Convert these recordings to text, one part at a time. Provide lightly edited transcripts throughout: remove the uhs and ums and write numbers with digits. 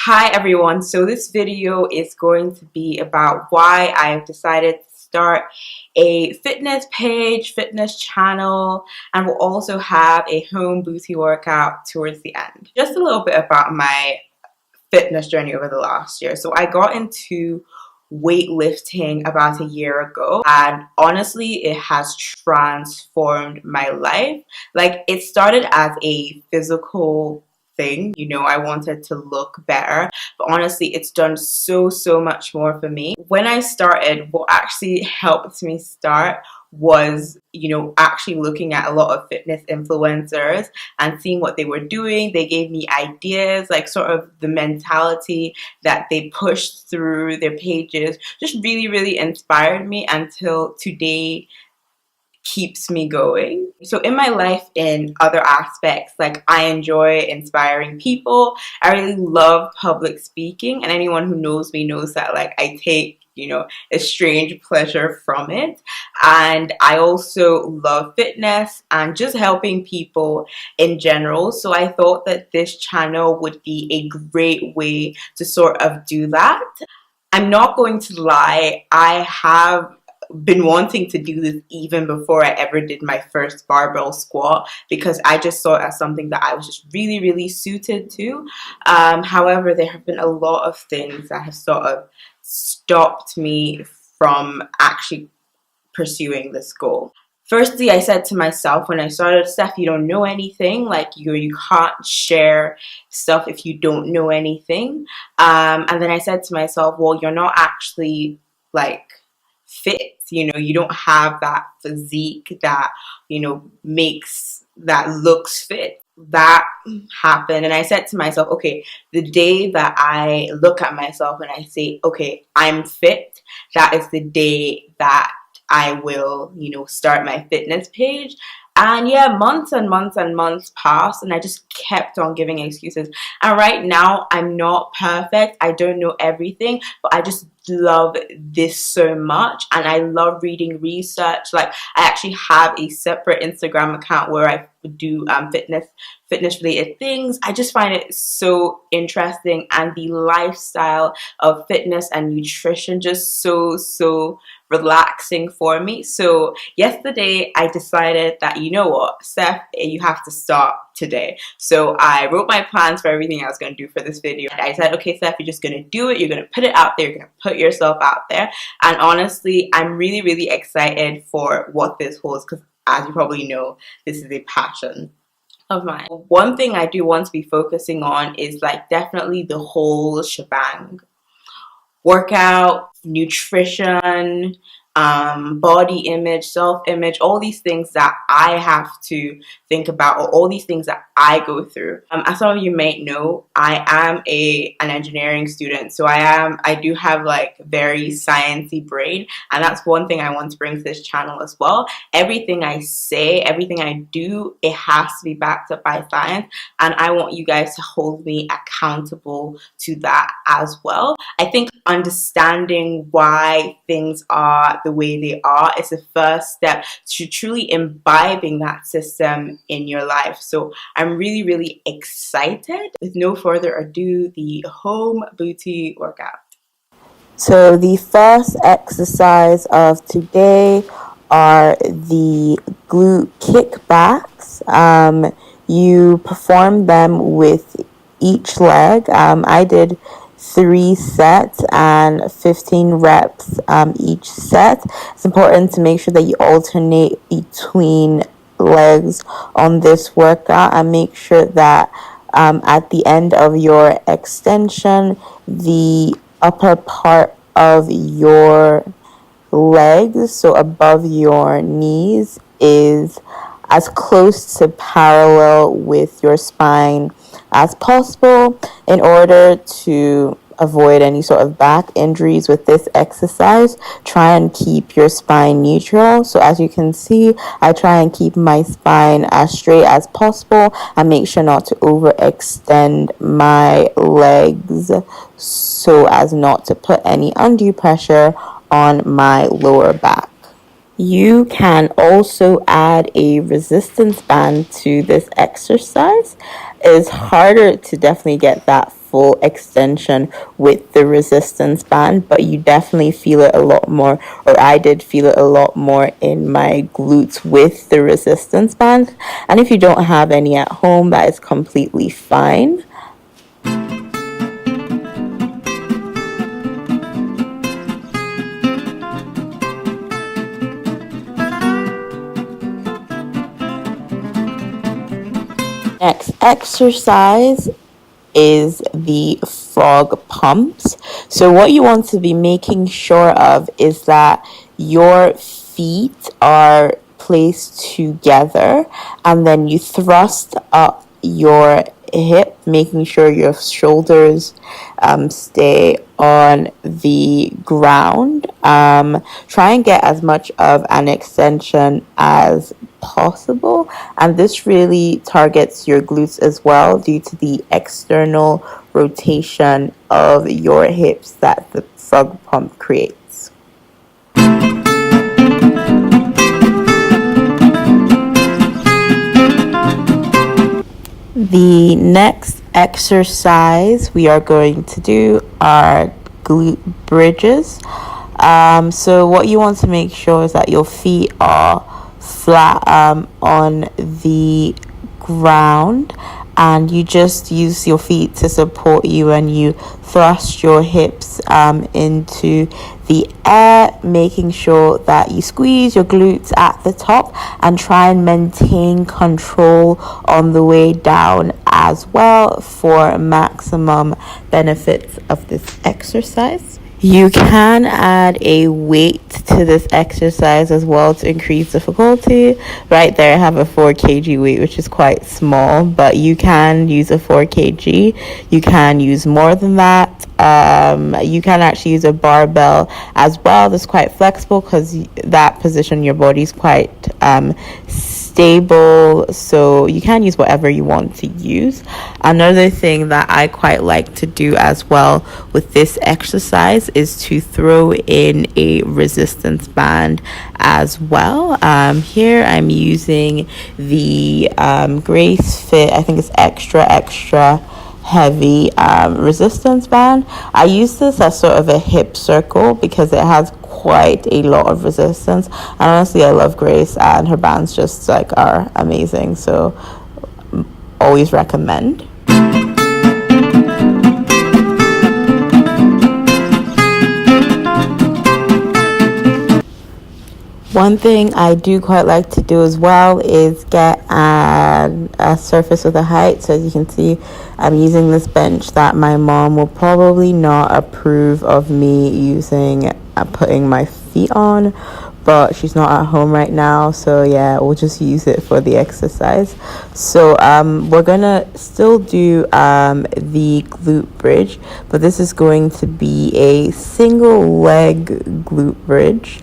Hi everyone, so this video is going to be about why I've decided to start a fitness page, fitness channel, and we'll also have a home booty workout towards the end. Just a little bit about my fitness journey over the last year. So I got into weightlifting about a year ago, and honestly it has transformed my life. Like, it started as a physical thing, I wanted to look better, but honestly it's done so much more for me. When I started, what actually helped me start was actually looking at a lot of fitness influencers and seeing what they were doing. They gave me ideas, like sort of the mentality that they pushed through their pages just really inspired me until today keeps me going. So in my life, in other aspects, like I enjoy inspiring people. I really love public speaking, and anyone who knows me knows that like I take a strange pleasure from it. And I also love fitness and just helping people in general. So I thought that this channel would be a great way to sort of do that. I'm not going to lie, I have been wanting to do this even before I ever did my first barbell squat, because I just saw it as something that I was just really suited to. However, there have been a lot of things that have sort of stopped me from actually pursuing this goal. Firstly, I said to myself when I started, Steph, you don't know anything. Like, you can't share stuff if you don't know anything. And then I said to myself, well, you're not actually like fit. You don't have that physique that looks fit. That happened, and I said to myself, okay, the day that I look at myself and I say, okay, I'm fit, that is the day that I will start my fitness page. And yeah, months and months passed, and I just kept on giving excuses. And right now, I'm not perfect. I don't know everything, but I just love this so much, and I love reading research. Like, I actually have a separate Instagram account where I do fitness related things. I just find it so interesting, and the lifestyle of fitness and nutrition just so relaxing for me. So yesterday I decided that, you know what, Steph, you have to start today. So I wrote my plans for everything I was going to do for this video. And I said, okay, Steph, you're just going to do it. You're going to put it out there. You're going to put yourself out there. And honestly, I'm really excited for what this holds, because as you probably know, this is a passion of mine. One thing I do want to be focusing on is like definitely the whole shebang: workout, nutrition, body image, self-image, all these things that I have to think about, or all these things that I go through. As some of you may know, I am an engineering student, so I do have like very sciencey brain, and that's one thing I want to bring to this channel as well. Everything I say, everything I do, it has to be backed up by science, and I want you guys to hold me accountable to that as well. I think understanding why things are the way they are is the first step to truly imbibing that system in your life. So I'm really excited. With no further ado, the home booty workout. So the first exercise of today are the glute kickbacks. You perform them with each leg. I did 3 sets and 15 reps each set. It's important to make sure that you alternate between legs on this workout, and make sure that at the end of your extension, the upper part of your legs, so above your knees, is as close to parallel with your spine as possible in order to avoid any sort of back injuries with this exercise. Try and keep your spine neutral. So as you can see, I try and keep my spine as straight as possible and make sure not to overextend my legs so as not to put any undue pressure on my lower back. You can also add a resistance band to this exercise. It's harder to definitely get that full extension with the resistance band, but you definitely feel it a lot more, or I did feel it a lot more in my glutes with the resistance band. And if you don't have any at home, that is completely fine. Next exercise is the frog pumps. So what you want to be making sure of is that your feet are placed together, and then you thrust up your hip, making sure your shoulders stay on the ground. Try and get as much of an extension as possible, and this really targets your glutes as well due to the external rotation of your hips that the frog pump creates. The next exercise we are going to do are glute bridges. So what you want to make sure is that your feet are flat on the ground, and you just use your feet to support you, and you thrust your hips into the air, making sure that you squeeze your glutes at the top and try and maintain control on the way down as well for maximum benefits of this exercise. You can add a weight to this exercise as well to increase difficulty. Right there I have a 4 kg weight, which is quite small, but you can use a 4 kg. You can use more than that. You can actually use a barbell as well. That's quite flexible because that position your body is quite stable, so you can use whatever you want to use. Another thing that I quite like to do as well with this exercise is to throw in a resistance band as well. Here I'm using the Grace Fit, I think it's extra heavy resistance band. I use this as sort of a hip circle because it has quite a lot of resistance, and honestly I love Grace, and her bands just like are amazing, so always recommend. One thing I do quite like to do as well is get a surface with a height. So as you can see, I'm using this bench that my mom will probably not approve of me using, putting my feet on, but she's not at home right now, so yeah, we'll just use it for the exercise. So we're gonna still do the glute bridge, but this is going to be a single leg glute bridge.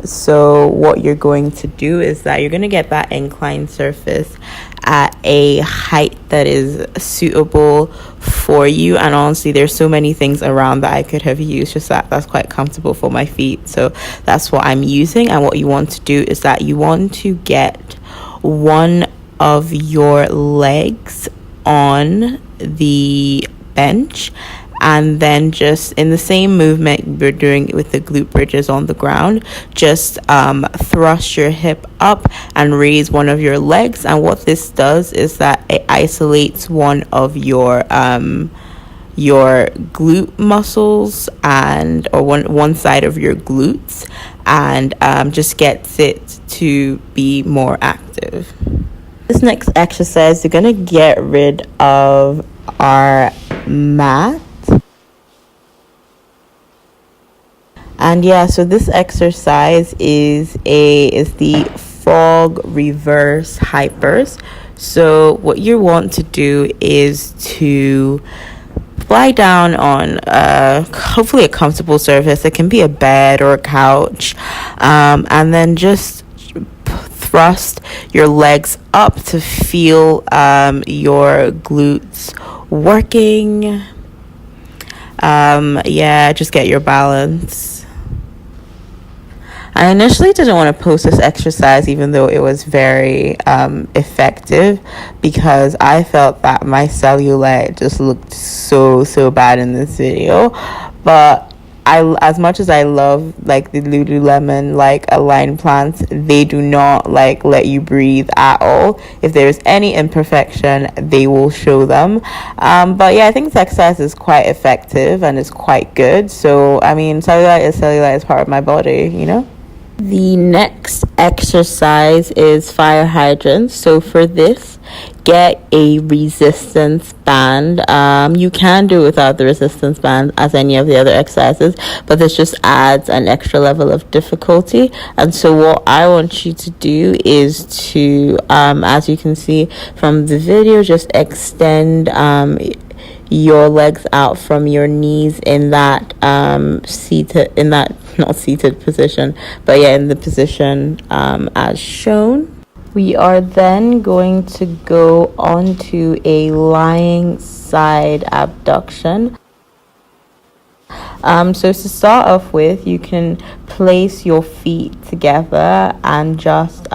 So what you're going to do is that you're going to get that inclined surface at a height that is suitable for you, and honestly there's so many things around that I could have used, just that's quite comfortable for my feet, so that's what I'm using. And what you want to do is that you want to get one of your legs on the bench, and then just in the same movement we're doing with the glute bridges on the ground, just thrust your hip up and raise one of your legs. And what this does is that it isolates one of your glute muscles, and or one side of your glutes, and just gets it to be more active. This next exercise, we're gonna get rid of our mat. And yeah, so this exercise is the frog reverse hypers. So what you want to do is to lie down on hopefully a comfortable surface. It can be a bed or a couch, and then just thrust your legs up to feel your glutes working. Just get your balance. I initially didn't want to post this exercise even though it was very effective, because I felt that my cellulite just looked so bad in this video. But as much as I love like the Lululemon like Align plants, they do not like let you breathe at all. If there's any imperfection, they will show them. But yeah, I think this exercise is quite effective and it's quite good. So I mean, cellulite is part of my body, you know. The next exercise is fire hydrants. So for this, get a resistance band. You can do it without the resistance band as any of the other exercises, but this just adds an extra level of difficulty. And so what I want you to do is to, as you can see from the video, just extend your legs out from your knees in that not seated position, but yeah, in the position as shown. We are then going to go on to a lying side abduction. So to start off with, you can place your feet together and just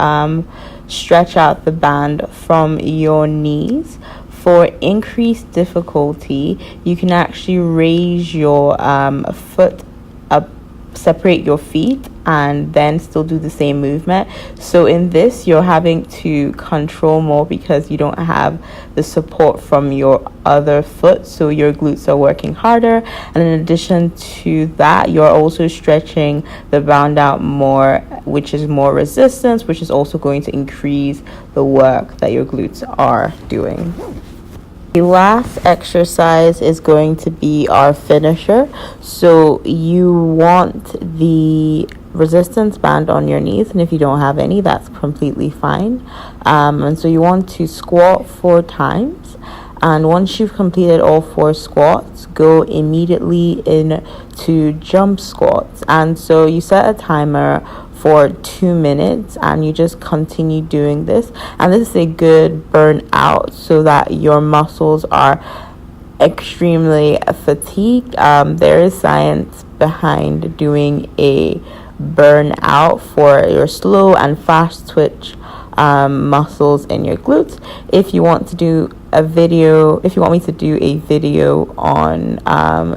stretch out the band from your knees. For increased difficulty, you can actually raise your foot up, separate your feet, and then still do the same movement. So in this, you're having to control more because you don't have the support from your other foot, so your glutes are working harder. And in addition to that, you're also stretching the band out more, which is more resistance, which is also going to increase the work that your glutes are doing. The last exercise is going to be our finisher. So you want the resistance band on your knees, and if you don't have any, that's completely fine. And so you want to squat 4 times, and once you've completed all 4 squats, go immediately into jump squats. And so you set a timer for 2 minutes and you just continue doing this, and this is a good burnout so that your muscles are extremely fatigued. There is science behind doing a burnout for your slow and fast twitch muscles in your glutes. If you want me to do a video on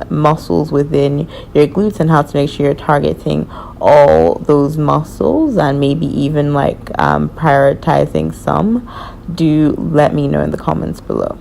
muscles within your glutes and how to make sure you're targeting all those muscles and maybe even like prioritizing some, do let me know in the comments below.